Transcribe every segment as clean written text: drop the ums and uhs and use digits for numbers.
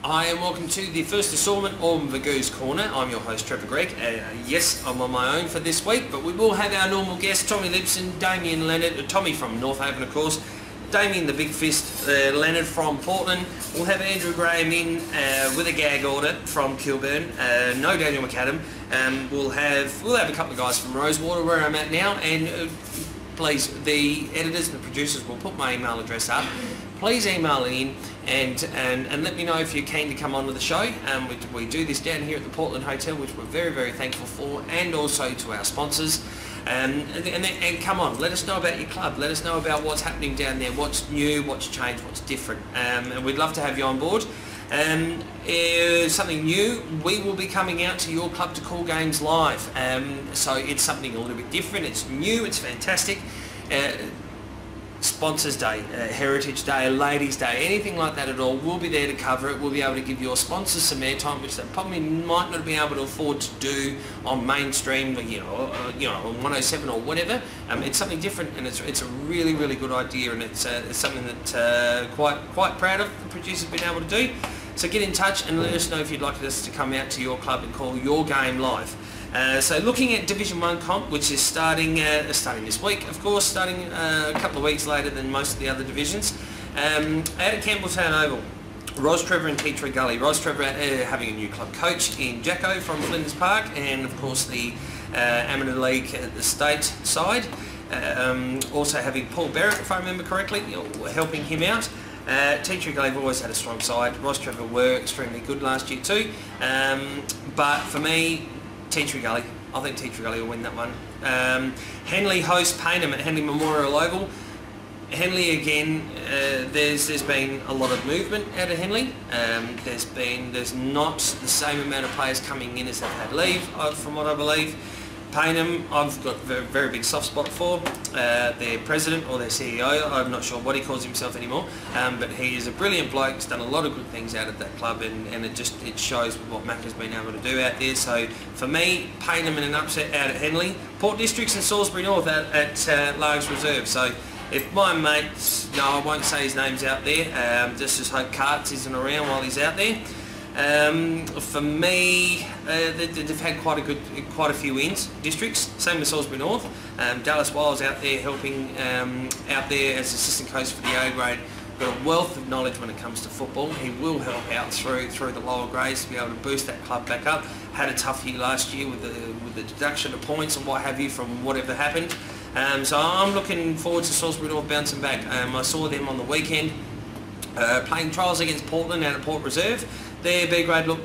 Hi and welcome to the first installment of Magoos Corner. I'm your host Trevor Gregg. Yes, I'm on my own for this week, but we will have our normal guests, Tommy Lipson, Damien Leonard, Tommy from North Haven of course, Damien the Big Fist, Leonard from Portland. We'll have Andrew Graham in with a gag order from Kilburn, no Daniel McAdam. We'll have a couple of guys from Rosewater where I'm at now, and please, the editors and the producers will put my email address up. Please email in and let me know if you're keen to come on to the show. We do this down here at the Portland Hotel, which we're very, very thankful for, and also to our sponsors. And come on, let us know about your club. Let us know about what's happening down there, what's new, what's changed, what's different. And we'd love to have you on board. Something new, we will be coming out to your club to call games live. So it's something a little bit different. It's new, it's fantastic. Sponsors Day, Heritage Day, Ladies Day, anything like that at all, we'll be there to cover it. We'll be able to give your sponsors some airtime, which they probably might not be able to afford to do on mainstream, on 107 or whatever. It's something different, and it's a really, really good idea, and it's something that quite proud of the producers been able to do. So get in touch and let us know if you'd like us to come out to your club and call your game live. So looking at Division 1 comp, which is starting this week, of course, starting a couple of weeks later than most of the other divisions. Out at Campbelltown Oval, Ros Trevor and Tea Tree Gully. Ros Trevor having a new club coach in Jacko from Flinders Park, and of course the Amateur League at the state side. Also having Paul Barrett, if I remember correctly, helping him out. Tea Tree Gully have always had a strong side. Ros Trevor were extremely good last year too. But for me, Tea Tree Gully. I think Tea Tree Gully will win that one. Henley host Payneham at Henley Memorial Oval. Henley again, there's been a lot of movement out of Henley. There's not the same amount of players coming in as they've had leave, from what I believe. Payneham, I've got a very big soft spot for. Their president or their CEO, I'm not sure what he calls himself anymore, but he is a brilliant bloke. He's done a lot of good things out at that club, and it shows what Mac has been able to do out there. So for me, Payneham in an upset out at Henley. Port Districts and Salisbury North at Largs Reserve. So if my mates, no, I won't say his name's out there, just hope Carts isn't around while he's out there. For me, they've had quite a few wins, districts, same with Salisbury North. Dallas Wiles out there helping out there as assistant coach for the A grade. Got a wealth of knowledge when it comes to football. He will help out through the lower grades to be able to boost that club back up. Had a tough year last year with the deduction of points and what have you from whatever happened. So I'm looking forward to Salisbury North bouncing back. I saw them on the weekend playing trials against Portland out at Port Reserve. Their B grade looked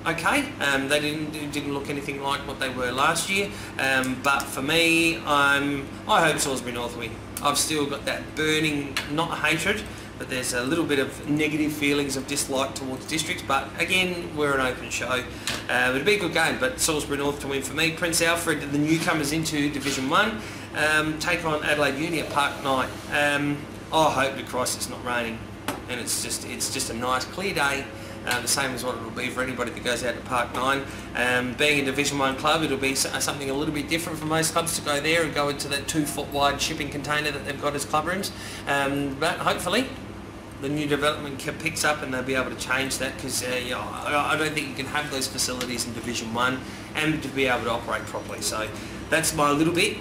okay. They didn't look anything like what they were last year. But for me, I hope Salisbury North win. I've still got that burning, not hatred, but there's a little bit of negative feelings of dislike towards districts. But again, we're an open show. It'll be a good game, but Salisbury North to win for me. Prince Alfred, the newcomers into Division 1, take on Adelaide Uni at Park 9. I hope to Christ it's not raining, and it's just a nice clear day. The same as what it will be for anybody that goes out to Park 9. Being a Division 1 club, it'll be something a little bit different for most clubs to go there and go into that 2-foot wide shipping container that they've got as club rooms. But hopefully the new development picks up and they'll be able to change that, because I don't think you can have those facilities in Division 1 and to be able to operate properly. So that's my little bit.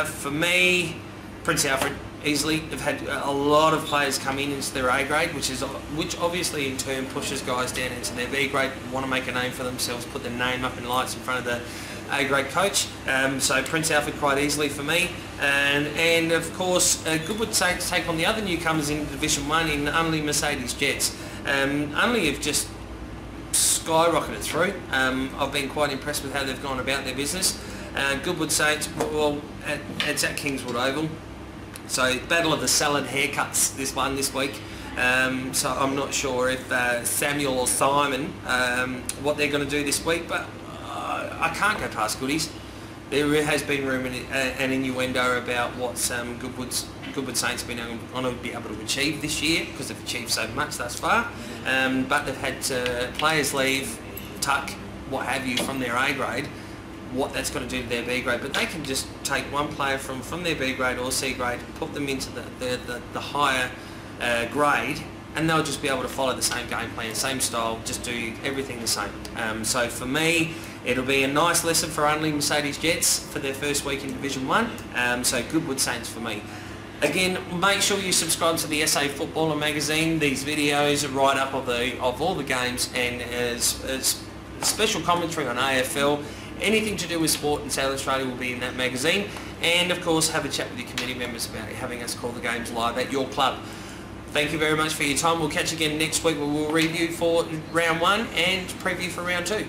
For me, Prince Alfred, easily. They've had a lot of players come in into their A grade, which obviously in turn pushes guys down into their B grade, want to make a name for themselves, put their name up in lights in front of the A grade coach. So Prince Alfred quite easily for me, and of course Goodwood Saints take on the other newcomers in Division 1 in Unley Mercedes Jets. Unley have just skyrocketed through. I've been quite impressed with how they've gone about their business. Goodwood Saints, well, it's at Kingswood Oval. So battle of the salad haircuts this week. So I'm not sure if Samuel or Simon what they're going to do this week, but I can't go past Goodies. There has been rumour and innuendo about what Goodwood Saints have been going to be able to achieve this year, because they've achieved so much thus far. But they've had players leave, tuck, what have you, from their A grade. What that's going to do to their B grade, but they can just take one player from their B grade or C grade, put them into the higher grade, and they'll just be able to follow the same game plan, same style, just do everything the same. So for me, it'll be a nice lesson for only Mercedes Jets for their first week in Division 1. So Goodwood Saints for me. Again, make sure you subscribe to the SA Footballer magazine. These videos are right up of all the games, and as special commentary on AFL. Anything to do with sport in South Australia will be in that magazine. And of course, have a chat with your committee members about having us call the games live at your club. Thank you very much for your time. We'll catch you again next week where we'll review for round 1 and preview for round 2.